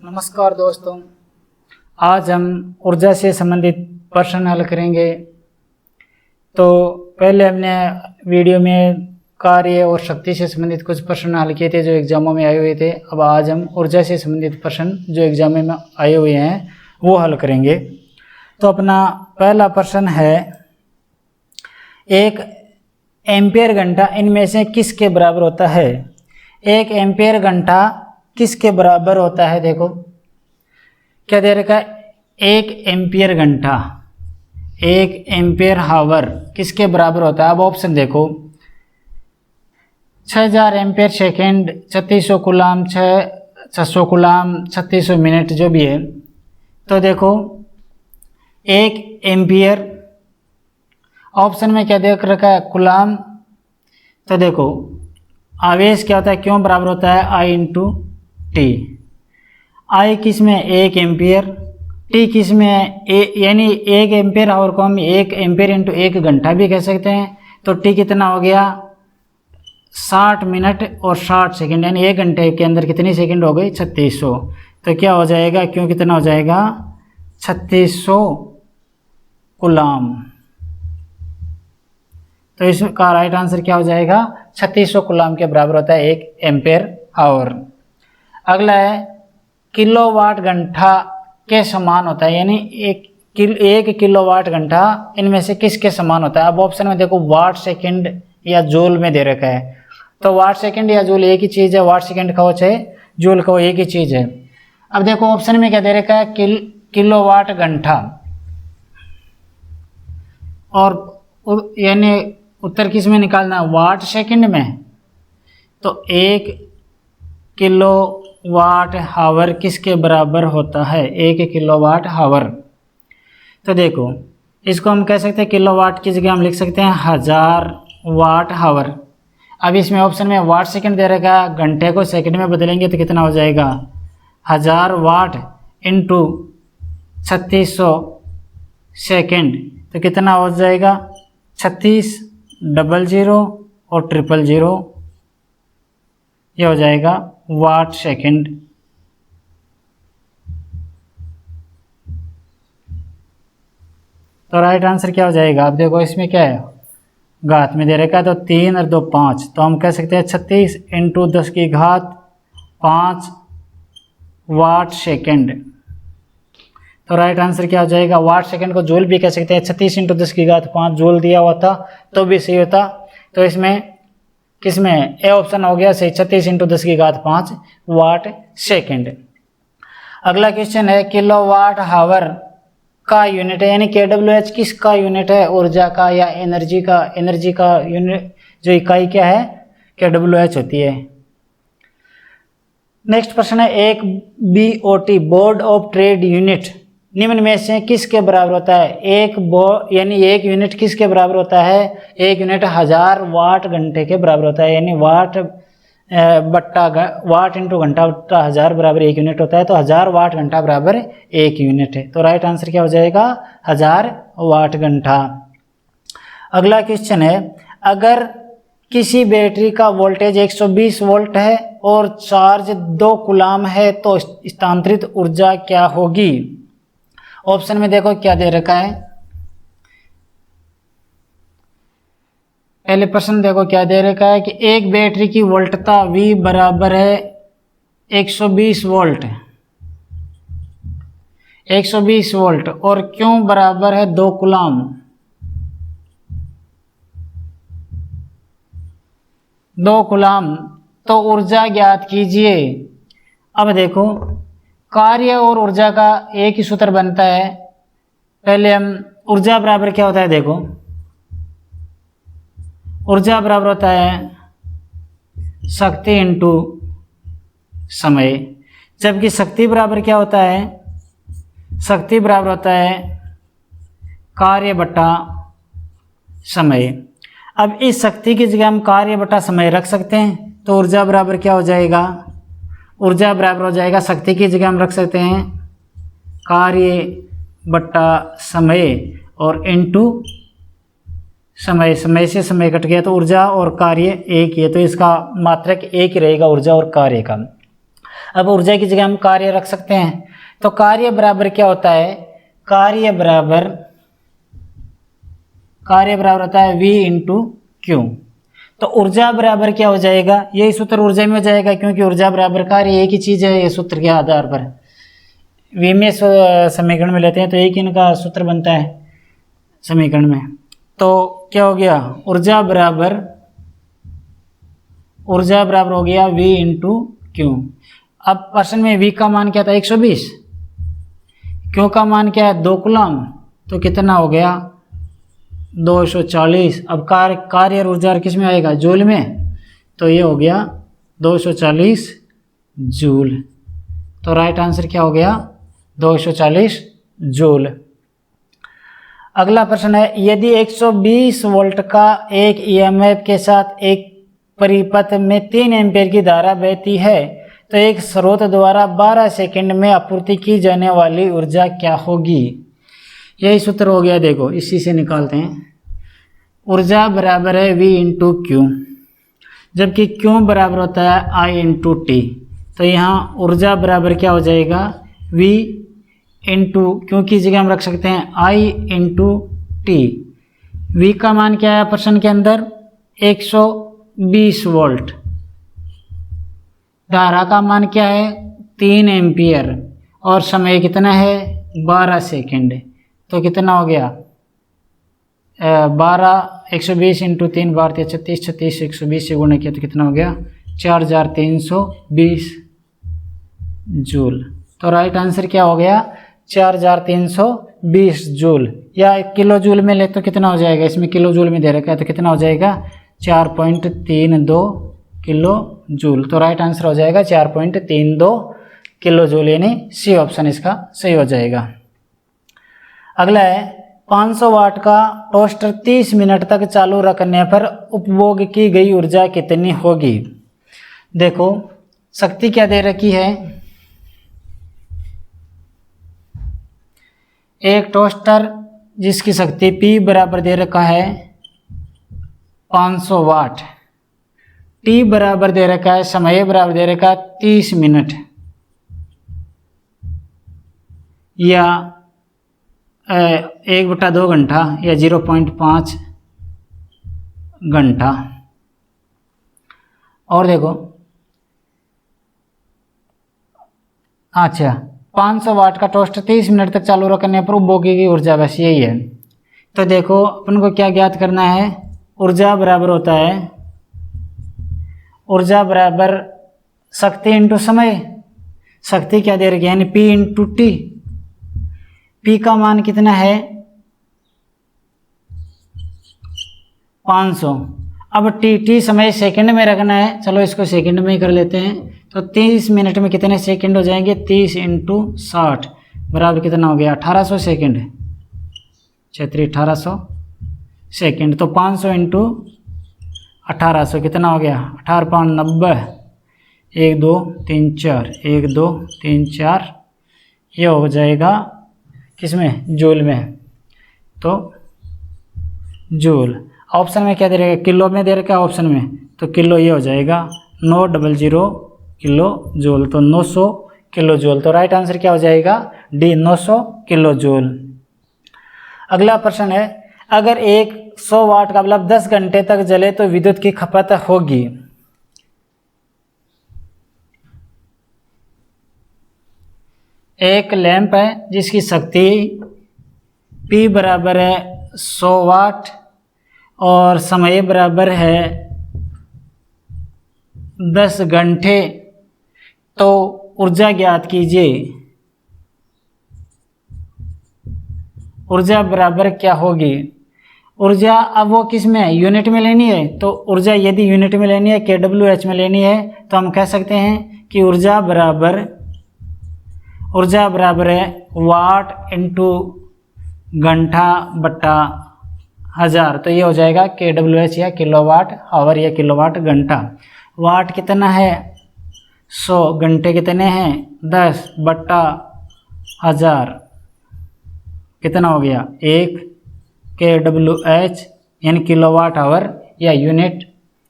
नमस्कार दोस्तों, आज हम ऊर्जा से संबंधित प्रश्न हल करेंगे। तो पहले हमने वीडियो में कार्य और शक्ति से संबंधित कुछ प्रश्न हल किए थे जो एग्जामों में आए हुए थे। अब आज हम ऊर्जा से संबंधित प्रश्न जो एग्जाम में आए हुए हैं वो हल करेंगे। तो अपना पहला प्रश्न है, एक एम्पियर घंटा इनमें से किसके बराबर होता है? एक एम्पियर घंटा किसके बराबर होता है? देखो क्या दे रखा है, एक एम्पियर घंटा, एक एम्पियर हावर किसके बराबर होता है? अब ऑप्शन देखो, 6000 ampere second, 3600 coulomb, 600 coulomb, 3600 minute जो भी है। तो देखो एक एम्पियर, ऑप्शन में क्या देख रखा है, कूलाम। तो देखो आवेश क्या होता है, क्यों बराबर होता है, आई इंटू टी। आई किस में, एक एम्पियर, टी किस में, यानी एक एम्पियर आवर को हम एक एम्पियर इंटू एक घंटा भी कह सकते हैं। तो टी कितना हो गया, 60 मिनट और 60 सेकेंड, यानी एक घंटे के अंदर कितनी सेकेंड हो गई, 3600। तो क्या हो जाएगा, क्यों कितना हो जाएगा, 3600 कूलाम। तो इसका राइट आंसर क्या हो जाएगा, 3600 कूलाम के बराबर होता है एक एम्पियर आवर। अगला है, किलोवाट घंटा के समान होता है, यानी एक किलोवाट घंटा इनमें से किसके समान होता है? अब ऑप्शन में देखो वाट सेकंड या जूल में दे रखा है। तो वाट सेकंड या जूल एक ही चीज़ है, वाट सेकंड कहो चाहे जूल कहो एक ही चीज़ है। अब देखो ऑप्शन में क्या दे रखा है, किलोवाट घंटा, और यानी उत्तर किस में निकालना है, वाट सेकंड में। तो एक किलोवाट हावर किसके बराबर होता है, एक किलोवाट हावर। तो देखो इसको हम कह सकते हैं, किलोवाट की जगह हम लिख सकते हैं 1000 वाट हावर। अब इसमें ऑप्शन में वाट सेकंड दे रखा है, घंटे को सेकंड में बदलेंगे तो कितना हो जाएगा, 1000 वाट इंटू 3600 सेकंड, तो कितना हो जाएगा, 36 00 और 000, यह हो जाएगा वाट सेकंड। तो राइट आंसर क्या हो जाएगा, अब देखो इसमें क्या है, घात में दे रखा है, तो 3 और 2 5, तो हम कह सकते हैं 36 इंटू 10 की घात 5 वाट सेकंड। तो राइट आंसर क्या हो जाएगा, वाट सेकंड को जूल भी कह सकते हैं, 36 इंटू 10 की घात 5 जूल दिया हुआ था तो भी सही होता। तो इसमें किसमें ए ऑप्शन हो गया सही, 36 इंटू 10 की घात 5 वाट सेकंड। अगला क्वेश्चन है, किलोवाट हावर का यूनिट है, यानी KWH किसका यूनिट है, ऊर्जा का या एनर्जी का? एनर्जी का यूनिट जो इकाई क्या है, KWH होती है। नेक्स्ट प्रश्न है, एक BOT board of trade unit निम्न में से किसके बराबर होता है? यानी एक यूनिट किसके बराबर होता है, एक यूनिट 1000 वाट घंटे के बराबर होता है, यानी वाट इंटू घंटा बट्टा 1000 बराबर एक यूनिट होता है। तो 1000 वाट घंटा बराबर एक यूनिट है। तो राइट आंसर क्या हो जाएगा, 1000 वाट घंटा। अगला क्वेश्चन है, अगर किसी बैटरी का वोल्टेज 120 वोल्ट है और चार्ज 2 कूलाम है तो स्थानांतरित ऊर्जा क्या होगी? ऑप्शन में देखो क्या दे रखा है, पहले प्रश्न देखो क्या दे रखा है कि एक बैटरी की वोल्टता V बराबर है 120 वोल्ट, 120 वोल्ट, और क्यों बराबर है 2 कूलाम। 2 कूलाम, तो ऊर्जा ज्ञात कीजिए। अब देखो कार्य और ऊर्जा का एक ही सूत्र बनता है। पहले हम ऊर्जा बराबर क्या होता है, देखो ऊर्जा बराबर होता है शक्ति इंटू समय, जबकि शक्ति बराबर क्या होता है, शक्ति बराबर होता है कार्य बटा समय। अब इस शक्ति की जगह हम कार्य बटा समय रख सकते हैं, तो ऊर्जा बराबर क्या हो जाएगा, ऊर्जा बराबर हो जाएगा शक्ति की जगह हम रख सकते हैं कार्य बटा समय और इनटू समय, समय से समय कट गया तो ऊर्जा और कार्य एक ही है, तो इसका मात्रक एक ही रहेगा ऊर्जा और कार्य का। अब ऊर्जा की जगह हम कार्य रख सकते हैं, तो कार्य बराबर क्या होता है, कार्य बराबर होता है V इंटू क्यू। तो ऊर्जा बराबर क्या हो जाएगा, यही सूत्र ऊर्जा में हो जाएगा, क्योंकि ऊर्जा बराबर कार्य एक ही चीज है, ये सूत्र के आधार पर V में समीकरण में लेते हैं तो एक इनका सूत्र बनता है समीकरण में। तो क्या हो गया, ऊर्जा बराबर हो गया V इंटू क्यू। अब प्रश्न में V का मान क्या था 120, क्यू का मान क्या है 2 कूलम, तो कितना हो गया 240। अब कार्य ऊर्जा किस में आएगा, जूल में, तो ये हो गया 240 जूल। तो राइट आंसर क्या हो गया 240 जूल। अगला प्रश्न है, यदि 120 वोल्ट का एक ईएमएफ के साथ एक परिपथ में 3 एम्पीयर की धारा बहती है तो एक स्रोत द्वारा 12 सेकंड में आपूर्ति की जाने वाली ऊर्जा क्या होगी। यही सूत्र हो गया, देखो इसी से निकालते हैं। ऊर्जा बराबर है V इंटू क्यू, जबकि क्यू बराबर होता है I इंटू टी। तो यहाँ ऊर्जा बराबर क्या हो जाएगा V इंटू क्यू की जगह हम रख सकते हैं I इंटू टी। V का मान क्या है प्रश्न के अंदर 120 वोल्ट, धारा का मान क्या है 3 एम्पियर और समय कितना है 12 सेकंड। तो कितना हो गया 120 इंटू 3 12 36 36 120 से गुणा किया तो कितना हो गया 4320 जूल। तो राइट आंसर क्या हो गया 4320 जूल, या किलो जूल में ले तो कितना हो जाएगा, इसमें किलो जूल में दे रखा है तो कितना हो जाएगा 4.32 किलो जूल। तो राइट आंसर हो जाएगा 4.32 किलो जूल, यानी सी ऑप्शन इसका सही हो जाएगा। अगला है 500 वाट का टोस्टर 30 मिनट तक चालू रखने पर उपभोग की गई ऊर्जा कितनी होगी। देखो शक्ति क्या दे रखी है, एक टोस्टर जिसकी शक्ति P बराबर दे रखा है 500 वाट, T बराबर दे रखा है, समय बराबर दे रखा है 30 मिनट या 1/2 घंटा या 0.5 घंटा। और देखो अच्छा 500 वाट का टोस्टर 30 मिनट तक चालू रखने पर उपभोगी की ऊर्जा बस यही है। तो देखो अपन को क्या ज्ञात करना है, ऊर्जा बराबर होता है ऊर्जा बराबर शक्ति इंटू समय। शक्ति क्या दे रखी है यानी P इंटू टी। P का मान कितना है 500। अब टी समय सेकंड में रखना है, चलो इसको सेकंड में ही कर लेते हैं। तो 30 मिनट में कितने सेकंड हो जाएंगे 30 इंटू 60 बराबर कितना हो गया 1800 सेकंड, 1800 सेकंड। तो 500 इंटू 1800 कितना हो गया 18×5 = 90, 1 2 3 4 1 2 3 4, ये हो जाएगा किसमें जूल में। तो जूल ऑप्शन में क्या दे रखा है, किलो में दे रखा है ऑप्शन में, तो किलो ये हो जाएगा 900 किलो जूल, तो 900 किलो जूल। तो राइट आंसर क्या हो जाएगा डी 900 किलो जूल। अगला प्रश्न है, अगर एक 100 वाट का बल्ब 10 घंटे तक जले तो विद्युत की खपत होगी। एक लैंप है जिसकी शक्ति P बराबर है 100 वाट और समय बराबर है 10 घंटे, तो ऊर्जा ज्ञात कीजिए। ऊर्जा बराबर क्या होगी, ऊर्जा अब वो किस में है यूनिट में लेनी है, तो ऊर्जा यदि यूनिट में लेनी है kWh में लेनी है तो हम कह सकते हैं कि ऊर्जा बराबर है वाट इंटू घंटा बट्टा 1000, तो ये हो जाएगा kWh या किलोवाट आवर या किलोवाट घंटा। वाट कितना है 100, घंटे कितने हैं 10 बट्टा 1000 कितना हो गया 1 kWh यानी किलोवाट आवर या यूनिट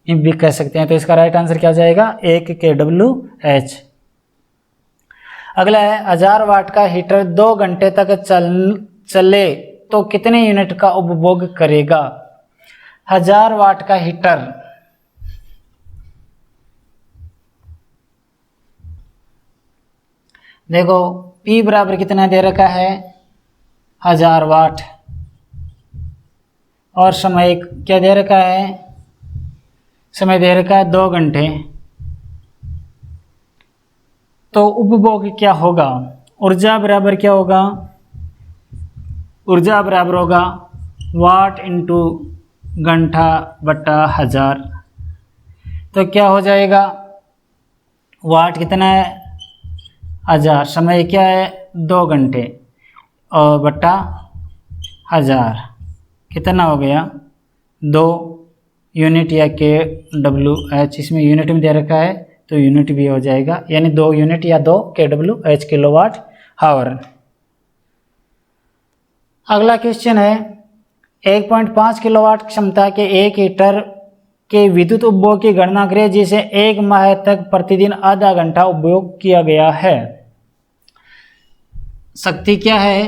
भी कह सकते हैं। तो इसका राइट आंसर क्या हो जाएगा 1 kWh। अगला है 1000 वाट का हीटर 2 घंटे तक चले तो कितने यूनिट का उपभोग करेगा। 1000 वाट का हीटर, देखो P बराबर कितना दे रखा है 1000 वाट, और समय क्या दे रखा है, समय दे रखा है 2 घंटे। तो उपभोग क्या होगा, ऊर्जा बराबर क्या होगा, ऊर्जा बराबर होगा वाट इंटू घंटा बटा 1000। तो क्या हो जाएगा, वाट कितना है 1000, समय क्या है 2 घंटे, और बटा 1000 कितना हो गया 2 यूनिट या kWh। इसमें यूनिट में दे रखा है तो यूनिट भी हो जाएगा, यानी 2 यूनिट या 2 kWh किलोवाट आवर। अगला क्वेश्चन है 1.5 किलोवाट क्षमता के एक हीटर के विद्युत उपभोग की गणना करें जिसे 1 माह तक प्रतिदिन आधा घंटा उपयोग किया गया है। शक्ति क्या है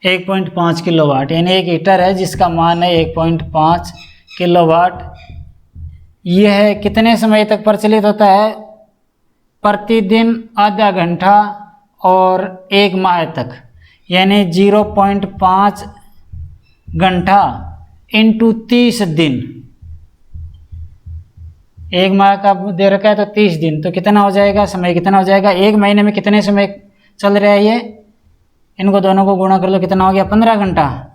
1.5 किलोवाट, यानी एक हीटर है जिसका मान है 1.5 किलोवाट। यह कितने समय तक प्रचलित होता है, प्रतिदिन आधा घंटा और 1 माह तक, यानी 0.5 घंटा इंटू 30 दिन। 1 माह का दे रखा है तो 30 दिन, तो कितना हो जाएगा, समय कितना हो जाएगा, 1 महीने में कितने समय चल रहा है ये, इनको दोनों को गुणा कर लो, कितना हो गया 15 घंटा,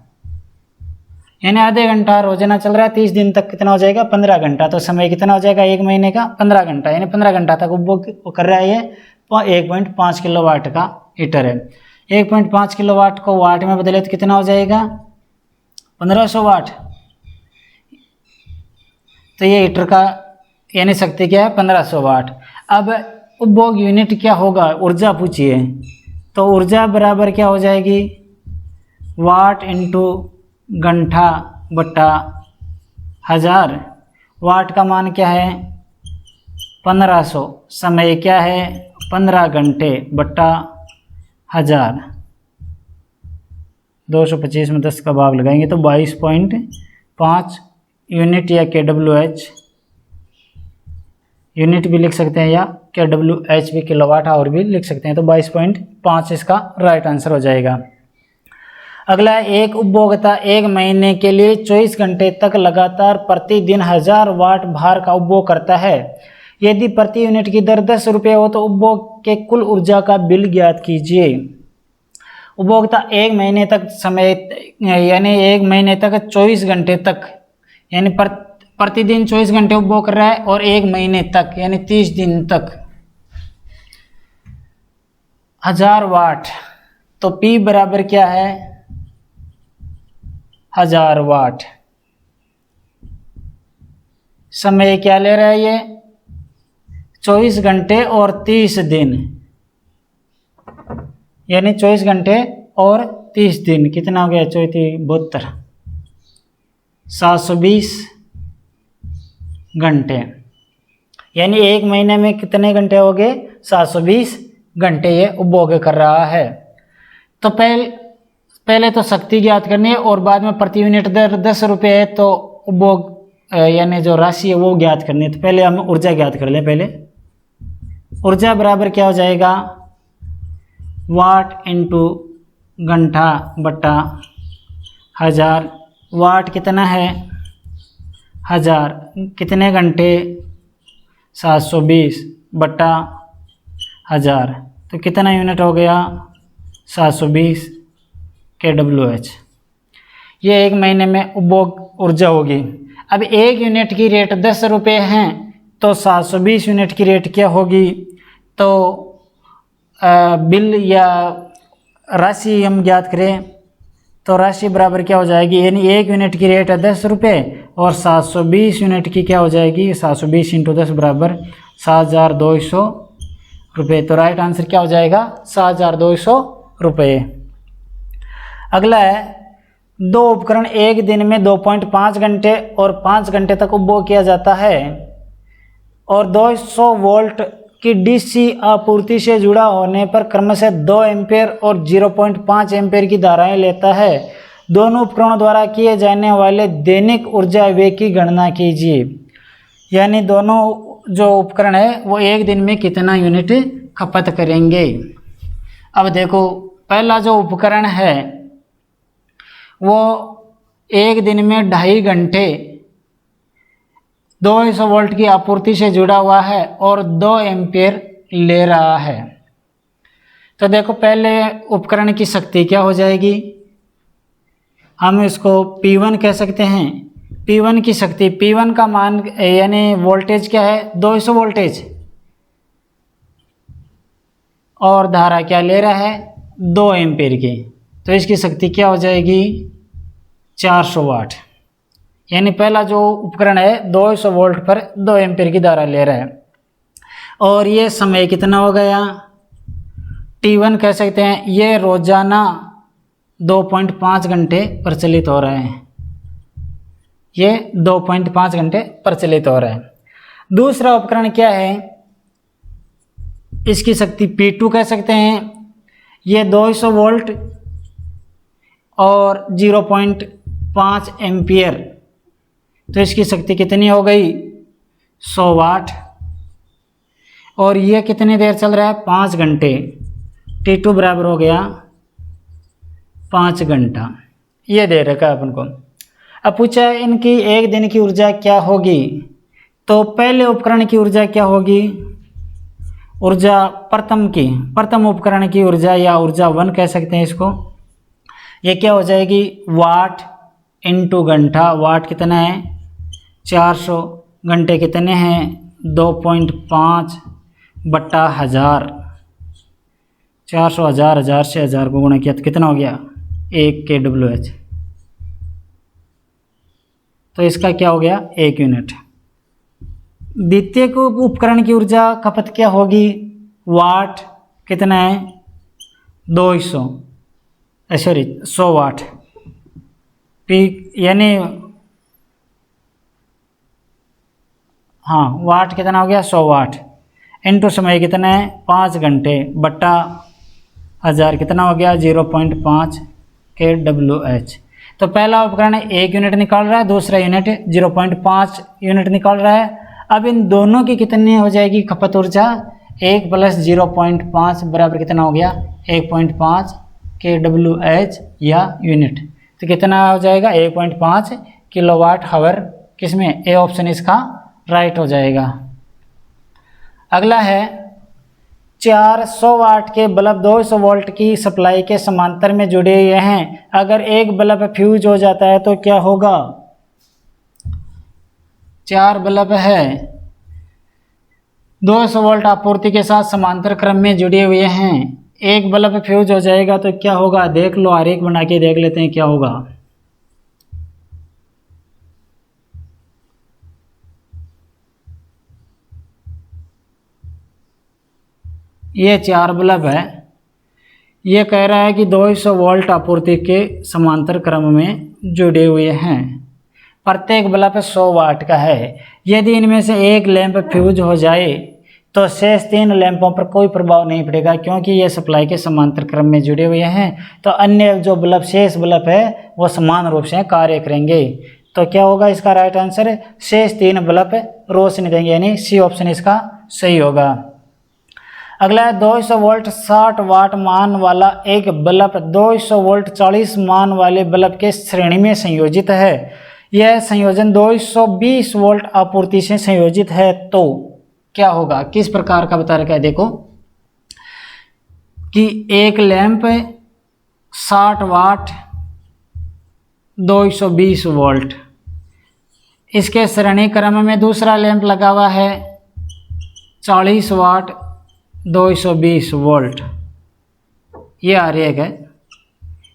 यानी आधे घंटा रोजाना चल रहा है, 30 दिन तक कितना हो जाएगा 15 घंटा। तो समय कितना हो जाएगा 1 महीने का 15 घंटा, यानी 15 घंटा तक उपभोग कर रहा है ये 1.5 किलोवाट का हीटर है। 1.5 किलोवाट को वाट में बदले तो कितना हो जाएगा 1500 वाट। तो ये हीटर का यानी शक्ति क्या है 1500 वाट। अब उपभोग यूनिट क्या होगा, ऊर्जा पूछिए, तो ऊर्जा बराबर क्या हो जाएगी वाट इंटू घंटा बटा 1000। वाट का मान क्या है 1500, समय क्या है 15 घंटे बटा 1000। 225 में 10 का भाग लगाएंगे तो 22.5 यूनिट या kWh, यूनिट भी लिख सकते हैं या kWh भी किलोवाट आवर भी लिख सकते हैं। तो 22.5 इसका राइट आंसर हो जाएगा। अगला, एक उपभोक्ता 1 महीने के लिए 24 घंटे तक लगातार प्रतिदिन 1000 वाट भार का उपभोग करता है। यदि प्रति यूनिट की दर 10 रुपये हो तो उपभोग के कुल ऊर्जा का बिल ज्ञात कीजिए। उपभोक्ता 1 महीने तक समय यानी 1 महीने तक 24 घंटे तक यानी प्रतिदिन 24 घंटे उपभोग कर रहा है, और 1 महीने तक यानी 30 दिन तक 1000 वाट। तो P बराबर क्या है 1000 वाट। समय क्या ले रहा है ये 24 घंटे और 30 दिन, यानी 24 घंटे और 30 दिन कितना हो गया 72 720 घंटे, यानी 1 महीने में कितने घंटे हो गए 720 घंटे ये उपभोग कर रहा है। तो पहले तो शक्ति ज्ञात करनी है और बाद में प्रति यूनिट दर 10 रुपये है तो उपभोग यानी जो राशि है वो ज्ञात करनी है। तो पहले हम ऊर्जा ज्ञात कर लें। पहले ऊर्जा बराबर क्या हो जाएगा वाट इंटू घंटा बटा 1000। वाट कितना है 1000, कितने घंटे 720 बटा 1000, तो कितना यूनिट हो गया 720 kWh। ये 1 महीने में उपभोग ऊर्जा होगी। अब 1 यूनिट की रेट 10 रुपये हैं तो 720 यूनिट की रेट क्या होगी, तो बिल या राशि हम ज्ञात करें तो राशि बराबर क्या हो जाएगी, यानी 1 यूनिट की रेट है 10 रुपये और 720 यूनिट की क्या हो जाएगी 720 इंटू 10 बराबर 7200 रुपये। तो राइट आंसर क्या हो जाएगा 7200 रुपये। अगला है 2 उपकरण एक दिन में 2.5 घंटे और 5 घंटे तक उपभोग किया जाता है और 200 वोल्ट कि डीसी आपूर्ति से जुड़ा होने पर क्रमशः 2 एम्पीयर और 0.5 एम्पीयर की धाराएं लेता है। दोनों उपकरणों द्वारा किए जाने वाले दैनिक ऊर्जा व्यय की गणना कीजिए। यानी दोनों जो उपकरण है वो एक दिन में कितना यूनिट खपत करेंगे। अब देखो, पहला जो उपकरण है वो एक दिन में 2.5 घंटे 200 वोल्ट की आपूर्ति से जुड़ा हुआ है और 2 एम्पीयर ले रहा है। तो देखो, पहले उपकरण की शक्ति क्या हो जाएगी, हम इसको P1 कह सकते हैं। P1 की शक्ति, P1 का मान यानी वोल्टेज क्या है, 200 वोल्टेज, और धारा क्या ले रहा है, 2 एम्पीयर की। तो इसकी शक्ति क्या हो जाएगी, 400 वाट। यानी पहला जो उपकरण है 200 वोल्ट पर 2 एम्पीयर की धारा ले रहा है। और ये समय कितना हो गया, T1 कह सकते हैं। ये रोजाना 2.5 घंटे प्रचलित हो रहे हैं, ये 2.5 घंटे प्रचलित हो रहे हैं। दूसरा उपकरण क्या है, इसकी शक्ति P2 कह सकते हैं। ये 200 वोल्ट और 0.5 एम्पियर, तो इसकी शक्ति कितनी हो गई, 100 वाट। और ये कितनी देर चल रहा है, 5 घंटे। T2 बराबर हो गया 5 घंटा, ये दे रखा है अपन को। अब पूछा है इनकी एक दिन की ऊर्जा क्या होगी। तो पहले उपकरण की ऊर्जा क्या होगी, ऊर्जा प्रथम उपकरण की ऊर्जा या ऊर्जा 1 कह सकते हैं इसको। ये क्या हो जाएगी, वाट इंटू घंटा। वाट कितना है, 400। घंटे कितने हैं, 2.5 बट्टा 1000। 400 1000 से 1000 को गुणा किया तो कितना हो गया, 1 kWh। तो इसका क्या हो गया, 1 यूनिट। द्वितीय को उपकरण की ऊर्जा खपत क्या होगी, वाट कितना है, 100 वाट। यानी हाँ, वाट कितना हो गया, 100 वाट। इंटू समय कितना है, 5 घंटे बट्टा 1000 कितना हो गया, 0.5 kWh। तो पहला उपकरण 1 यूनिट निकाल रहा है, दूसरा यूनिट 0.5 यूनिट निकाल रहा है। अब इन दोनों की कितनी हो जाएगी खपत ऊर्जा, 1 + 0.5 बराबर कितना हो गया, 1.5 kWh या यूनिट। तो कितना हो जाएगा, 1.5 किलोवाट हावर। किसमें, ए ऑप्शन इसका राइट हो जाएगा। अगला है 400 वाट के बल्ब 200 वोल्ट की सप्लाई के समांतर में जुड़े हुए हैं। अगर एक बल्ब फ्यूज हो जाता है तो क्या होगा। 4 बल्ब है 200 वोल्ट आपूर्ति के साथ समांतर क्रम में जुड़े हुए हैं। एक बल्ब फ्यूज हो जाएगा तो क्या होगा, देख लो, आरेख बना के देख लेते हैं क्या होगा। ये 4 बल्ब है, ये कह रहा है कि 200 वोल्ट आपूर्ति के समांतर क्रम में जुड़े हुए हैं। प्रत्येक बल्ब 100 वाट का है। यदि इनमें से एक लैंप फ्यूज हो जाए तो शेष 3 लैंपों पर कोई प्रभाव नहीं पड़ेगा, क्योंकि ये सप्लाई के समांतर क्रम में जुड़े हुए हैं। तो अन्य जो बल्ब शेष बल्ब है वो समान रूप से कार्य करेंगे। तो क्या होगा इसका राइट आंसर, शेष 3 बल्ब रोशनी देंगे, यानी सी ऑप्शन इसका सही होगा। अगला है 200 वोल्ट 60 वाट मान वाला एक बल्ब 200 वोल्ट 40 मान वाले बल्ब के श्रेणी में संयोजित है। यह संयोजन 220 वोल्ट आपूर्ति से संयोजित है, तो क्या होगा, किस प्रकार का बता रखा है। देखो कि एक लैंप 60 वाट 220 वोल्ट, इसके श्रेणी क्रम में दूसरा लैंप लगा हुआ है 40 वाट 220 वोल्ट। ये आरेख है,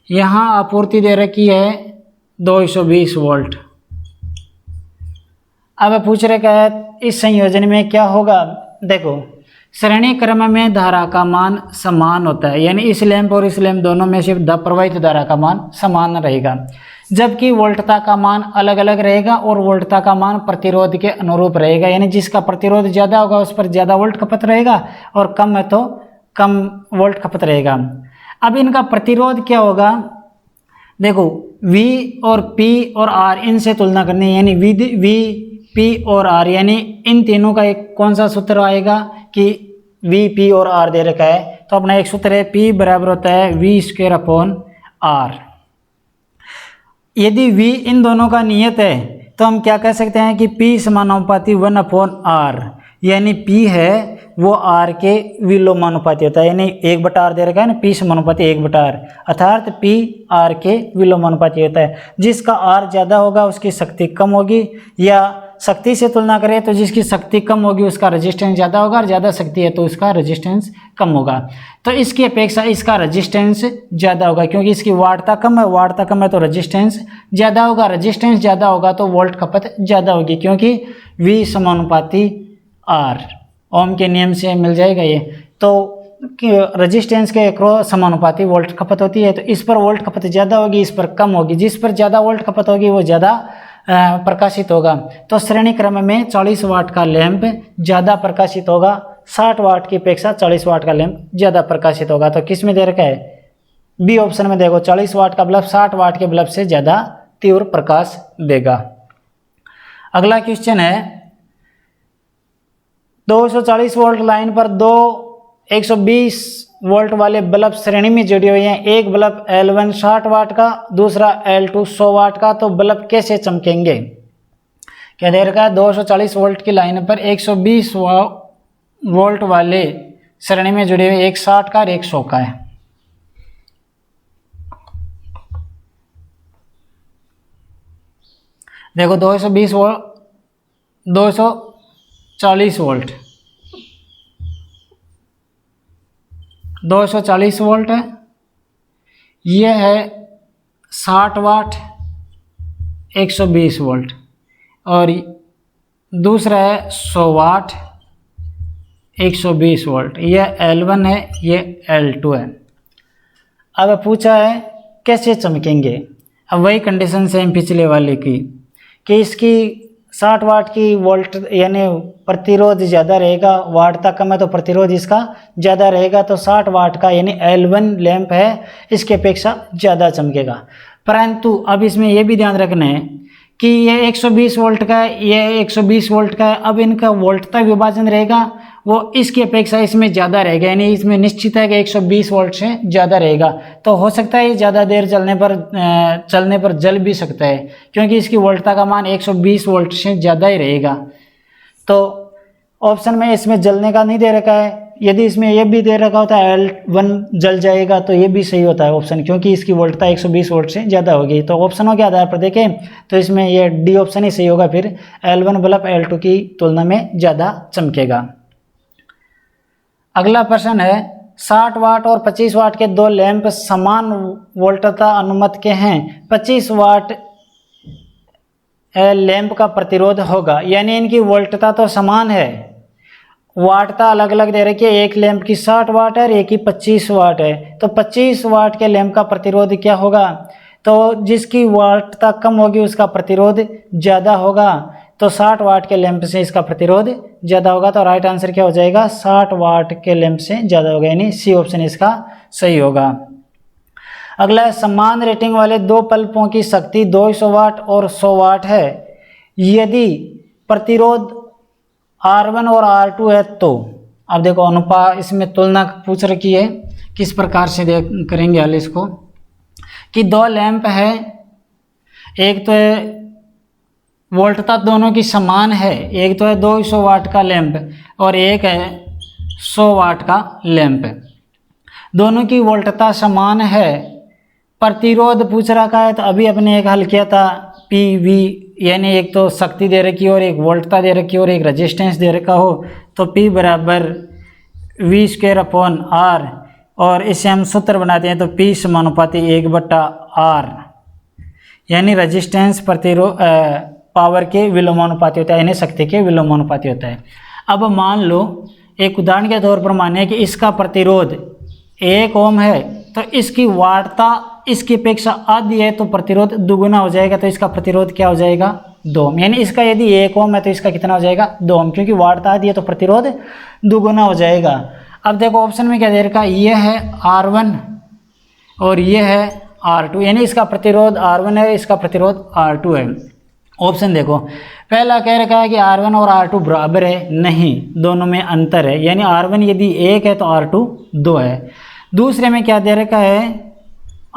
यहाँ आपूर्ति दे रखी है 220 वोल्ट। अब पूछ रहे क्या है, इस संयोजन में क्या होगा। देखो, श्रेणी क्रम में धारा का मान समान होता है, यानी इस लैंप और इस लैंप दोनों में से प्रवाहित धारा का मान समान रहेगा। जबकि वोल्टता का मान अलग अलग रहेगा और वोल्टता का मान प्रतिरोध के अनुरूप रहेगा, यानी जिसका प्रतिरोध ज़्यादा होगा उस पर ज़्यादा वोल्ट खपत रहेगा और कम है तो कम वोल्ट खपत रहेगा। अब इनका प्रतिरोध क्या होगा, देखो V और P और R इनसे तुलना करनी है, यानी V P और R, यानी इन तीनों का एक कौन सा सूत्र आएगा कि V P और R दे रखा है, तो अपना एक सूत्र है P बराबर होता है V²/R। यदि V इन दोनों का नियत है तो हम क्या कह सकते हैं कि P समानुपाती 1/R, यानी P है वो R के विलोमानुपाती होता है, यानी 1/R दे रखा है ना, P समानुपाती 1/R, अर्थात P R के विलोमानुपाती होता है। जिसका R ज़्यादा होगा उसकी शक्ति कम होगी, या शक्ति से तुलना करें तो जिसकी शक्ति कम होगी उसका रेजिस्टेंस ज़्यादा होगा, और ज़्यादा शक्ति है तो उसका रेजिस्टेंस कम होगा। तो इसकी अपेक्षा इसका रेजिस्टेंस ज़्यादा होगा, क्योंकि इसकी वाटता कम है, वाटता कम है तो रेजिस्टेंस ज़्यादा होगा, रेजिस्टेंस ज़्यादा होगा तो वोल्ट खपत ज़्यादा होगी, क्योंकि V समानुपाती R, ओम के नियम से मिल जाएगा ये। तो रेजिस्टेंस के क्रॉस समानुपाती वोल्ट खपत होती है, तो इस पर वोल्ट खपत ज़्यादा होगी, इस पर कम होगी। जिस पर ज़्यादा वोल्ट खपत होगी वो ज़्यादा प्रकाशित होगा। तो श्रेणी क्रम में 40 वाट का लैंप ज़्यादा प्रकाशित होगा, 60 वाट की अपेक्षा 40 वाट का लैंप ज़्यादा प्रकाशित होगा। तो किस में दे रखा है, बी ऑप्शन में देखो, 40 वाट का बल्ब 60 वाट के बल्ब से ज़्यादा तीव्र प्रकाश देगा। अगला क्वेश्चन है, 240 वोल्ट लाइन पर दो 120 वोल्ट वाले बल्ब श्रेणी में जुड़े हुए हैं। एक बल्ब L1 60 वाट का, दूसरा L2 100 वाट का, तो बल्ब कैसे चमकेंगे। क्या दे रखा है, 240 वोल्ट की लाइन पर 120 वोल्ट वाले श्रेणी में जुड़े हुए, एक 60 का और एक 100 का है। देखो 240 वोल्ट 240 वोल्ट है, यह है 60 वाट 120 वोल्ट, और दूसरा है 100 वाट 120 वोल्ट, यह L1 है, यह L2 है। अब पूछा है कैसे चमकेंगे। अब वही कंडीशन सेम पिछले वाले की, कि इसकी 60 वाट की वोल्ट यानी प्रतिरोध ज़्यादा रहेगा, वाटता कम है तो प्रतिरोध इसका ज़्यादा रहेगा, तो 60 वाट का यानी L1 लैंप है इसके अपेक्षा ज़्यादा चमकेगा। परंतु अब इसमें यह भी ध्यान रखना है कि ये 120 वोल्ट का है, ये 120 वोल्ट का है। अब इनका वोल्टता विभाजन रहेगा वो इसकी अपेक्षा इसमें ज़्यादा रहेगा, यानी इसमें निश्चित है कि 120 वोल्ट से ज़्यादा रहेगा। तो हो सकता है ज़्यादा देर चलने पर जल भी सकता है, क्योंकि इसकी वोल्टता का मान 120 वोल्ट से ज़्यादा ही रहेगा। तो ऑप्शन में इसमें जलने का नहीं दे रखा है, यदि इसमें यह भी दे रखा होता है L1 जल जाएगा तो ये भी सही होता है ऑप्शन, क्योंकि इसकी वोल्टता 120 वोल्ट से ज़्यादा होगी। तो ऑप्शनों के आधार पर देखें तो इसमें यह डी ऑप्शन ही सही होगा, फिर L1 बल्ब L2 की तुलना में ज़्यादा चमकेगा। अगला प्रश्न है, 60 वाट और 25 वाट के दो लैंप समान वोल्टता अनुमत के हैं। 25 वाट लैंप का प्रतिरोध होगा, यानी इनकी वोल्टता तो समान है, वाटता अलग अलग दे रखी है। एक लैंप की 60 वाट है और एक की 25 वाट है। तो 25 वाट के लैंप का प्रतिरोध क्या होगा, तो जिसकी वाटता कम होगी उसका प्रतिरोध ज़्यादा होगा। तो 60 वाट के लैंप से इसका प्रतिरोध ज़्यादा होगा। तो राइट आंसर क्या हो जाएगा, 60 वाट के लैंप से ज़्यादा होगा, यानी सी ऑप्शन इसका सही होगा। अगला है, समान रेटिंग वाले दो बल्बों की शक्ति 200 वाट और 100 वाट है। यदि प्रतिरोध R1 और R2 है तो, अब देखो अनुपात इसमें तुलना पूछ रखी है, किस प्रकार से करेंगे हल इसको, कि दो लैंप है, एक तो है वोल्टता दोनों की समान है, एक तो है 200 वाट का लैंप और एक है 100 वाट का लैंप। दोनों की वोल्टता समान है, प्रतिरोध पूछ रखा है, तो अभी अपने एक हल किया था PV, यानी एक तो शक्ति दे रखी हो और एक वोल्टता दे रखी हो और एक रेजिस्टेंस दे रखा हो, तो P बराबर V²/R, और इसे हम सूत्र बनाते हैं तो P समानुपाती 1/R, यानी रेजिस्टेंस प्रतिरोध पावर के विलोमानुपाती होता है, यानी शक्ति के विलोमानुपाती होता है। अब मान लो एक उदाहरण के तौर पर माने कि इसका प्रतिरोध 1 ओम है तो इसकी वार्ता इसकी अपेक्षा आधी है तो प्रतिरोध दुगुना हो जाएगा, तो इसका प्रतिरोध क्या हो जाएगा 2 ओम। यानी इसका यदि 1 ओम है तो इसका कितना हो जाएगा 2 ओम, क्योंकि वार्ता आधी है तो प्रतिरोध दुगुना हो जाएगा। अब देखो ऑप्शन में क्या दे रखा है, ये है R1 और ये है R2, यानी इसका प्रतिरोध R1 है, इसका प्रतिरोध R2 है। ऑप्शन देखो, पहला कह रखा है कि R1 और R2 बराबर है, नहीं, दोनों में अंतर है, यानी R1 यदि 1 है तो R2 2 है। दूसरे में क्या दे रखा है,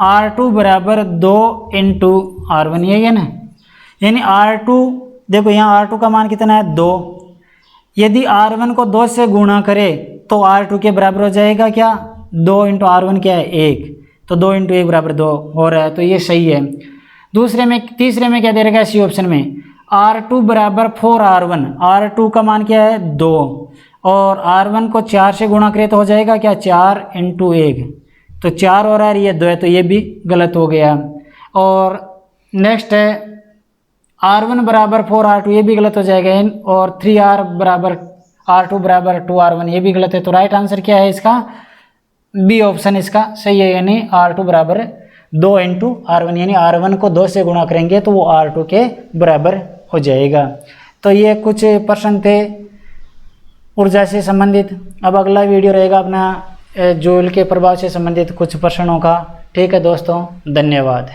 R2 बराबर 2 इंटू R1, यही है ना, यानी R2 देखो यहाँ R2 का मान कितना है 2, यदि R1 को 2 से गुणा करे तो R2 के बराबर हो जाएगा क्या 2 इंटू R1 क्या है 1, तो 2 इंटू 1 बराबर 2 हो रहा है, तो ये सही है। दूसरे में तीसरे में क्या दे रखा है इसी ऑप्शन में, R2 बराबर 4R1, R2 का मान क्या है 2 और R1 को 4 से गुणा करे तो हो जाएगा क्या 4 इंटू 1, तो 4 हो रहा है, ये 2 है, तो ये भी गलत हो गया। और नेक्स्ट है R1 बराबर 4R2, ये भी गलत हो जाएगा, और 3R बराबर R2 बराबर 2R1, ये भी गलत है। तो राइट आंसर क्या है इसका, बी ऑप्शन इसका सही है, यानी R2 बराबर 2 इंटू R1, यानी R1 को 2 से गुणा करेंगे तो वो R2 के बराबर हो जाएगा। तो ये कुछ प्रश्न थे ऊर्जा से संबंधित। अब अगला वीडियो रहेगा अपना जूल के प्रभाव से संबंधित कुछ प्रश्नों का। ठीक है दोस्तों, धन्यवाद।